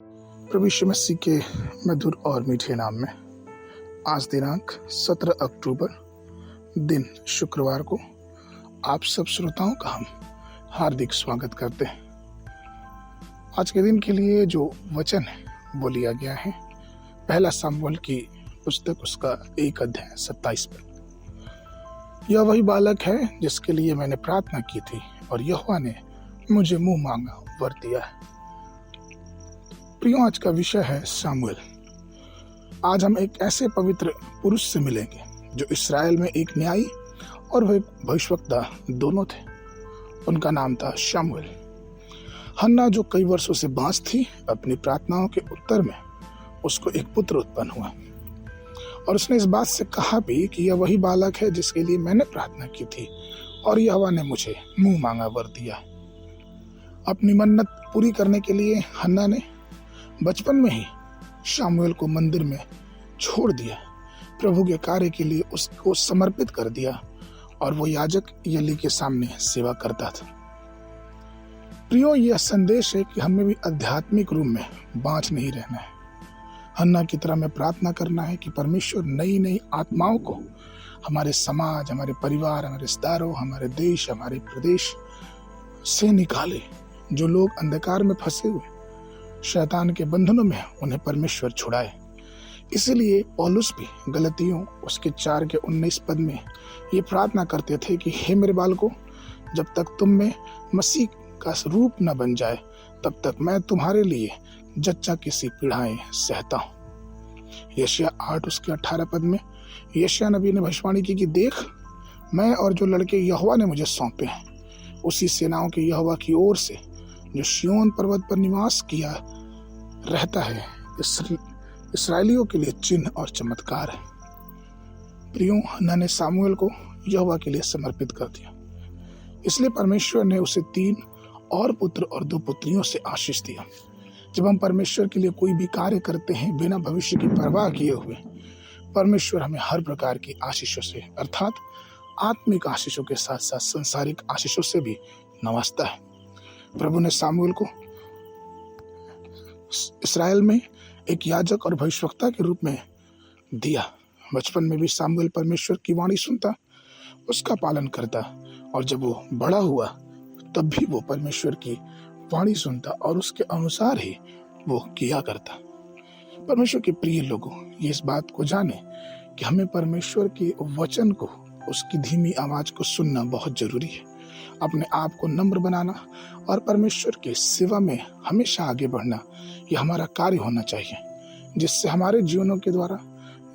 प्रभु यीशु मसीह के मधुर और मीठे नाम में आज दिनांक 17 अक्टूबर दिन शुक्रवार को आप सब श्रोताओं का हम हार्दिक स्वागत करते हैं। आज के दिन के लिए जो वचन है वो लिया गया है पहला सामुएल की पुस्तक उसका 1 अध्याय 27 पर। यह वही बालक है जिसके लिए मैंने प्रार्थना की थी और यहोवा ने मुझे मुंह मांगा वर दिया है। प्रियो, आज का विषय है सामुएल। आज हम एक ऐसे पवित्र पुरुष से मिलेंगे जो इस्राएल में एक न्यायी और वह भविष्यवक्ता दोनों थे। उनका नाम था शामुएल। हन्ना जो कई वर्षों से बांझ थी, अपनी प्रार्थनाओं के उत्तर में उसको एक पुत्र उत्पन्न हुआ और उसने इस बात से कहा भी कि यह वही बालक है जिसके लिए मैंने प्रार्थना की थी और यहोवा ने मुझे मुंह मांगा वर दिया। अपनी मन्नत पूरी करने के लिए हन्ना ने बचपन में ही शामुएल को मंदिर में छोड़ दिया, प्रभु के कार्य के लिए उसको समर्पित कर दिया और वो याजक यली के सामने सेवा करता था। प्रियो, यह संदेश है कि हमें भी आध्यात्मिक रूप में बांझ नहीं रहना है। हन्ना की तरह में प्रार्थना करना है कि परमेश्वर नई नई आत्माओं को हमारे समाज, हमारे परिवार, हमारे रिश्तेदारों, हमारे देश, हमारे प्रदेश से निकाले। जो लोग अंधकार में फंसे हुए, शैतान के बंधनों में, उन्हें परमेश्वर छुड़ाए। इसलिए पौलुस भी गलतियों उसके 4 के 19 पद में ये प्रार्थना करते थे कि हे मेरे बालकों, जब तक तुम में मसीह का रूप न बन जाए तब तक मैं तुम्हारे लिए जच्चा की सी पीड़ाएं सहता हूँ। यशायाह 8 उसके 18 पद में यशायाह नबी ने भविष्यवाणी की कि देख, मैं और जो लड़के यहोवा ने मुझे सौंपे हैं, उसी सेनाओं के यहोवा की ओर से जो सिय्योन पर्वत पर निवास किया रहता है, इस्राएलियों के लिए चिन्ह और चमत्कार है। प्रियो, हन्ना ने सामुएल को यहोवा के लिए समर्पित कर दिया, इसलिए परमेश्वर ने उसे 3 और पुत्र और 2 पुत्रियों से आशीष दिया। जब हम परमेश्वर के लिए कोई भी कार्य करते हैं बिना भविष्य की परवाह किए हुए, परमेश्वर हमें हर प्रकार की आशीषों से अर्थात आत्मिक आशीषों के साथ साथ संसारिक आशीषों से भी नवाजता है। प्रभु ने सामुएल को इस्राएल में एक याजक और भविष्यवक्ता के रूप में दिया। बचपन में भी सामुएल परमेश्वर की वाणी सुनता, उसका पालन करता और जब वो बड़ा हुआ तब भी वो परमेश्वर की वाणी सुनता और उसके अनुसार ही वो किया करता। परमेश्वर के प्रिय लोगों, ये इस बात को जाने कि हमें परमेश्वर के वचन को, उसकी धीमी आवाज को सुनना बहुत जरूरी है। अपने आप को नम्र बनाना और परमेश्वर के सेवा में हमेशा आगे बढ़ना, यह हमारा कार्य होना चाहिए, जिससे हमारे जीवनों के द्वारा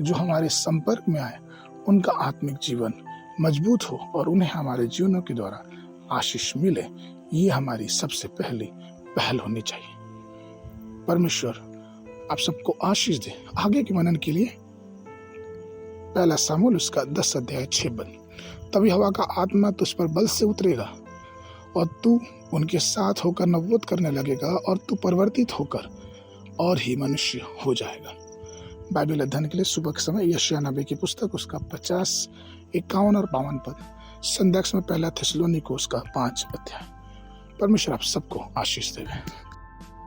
जो हमारे संपर्क में आए उनका आत्मिक जीवन मजबूत हो और उन्हें हमारे जीवनों के द्वारा आशीष मिले। ये हमारी सबसे पहली पहल होनी चाहिए। परमेश्वर आप सबको आशीष दे। आगे के मनन के लिए पहला सामुएल उसका 10 अध्याय 6 पद। तभी यहोवा का आत्मा तुझ पर बल से उतरेगा और तू उनके साथ होकर नबूवत करने लगेगा और तू परिवर्तित होकर और ही मनुष्य हो जाएगा। बाइबल अध्ययन के लिए सुबह के समय यशायाह नबी की पुस्तक उसका 50, 51 और 52 पद। संध्या में पहला थिस्सलुनीके उसका 5 अध्याय। परमेश्वर आप सबको आशीष देवे।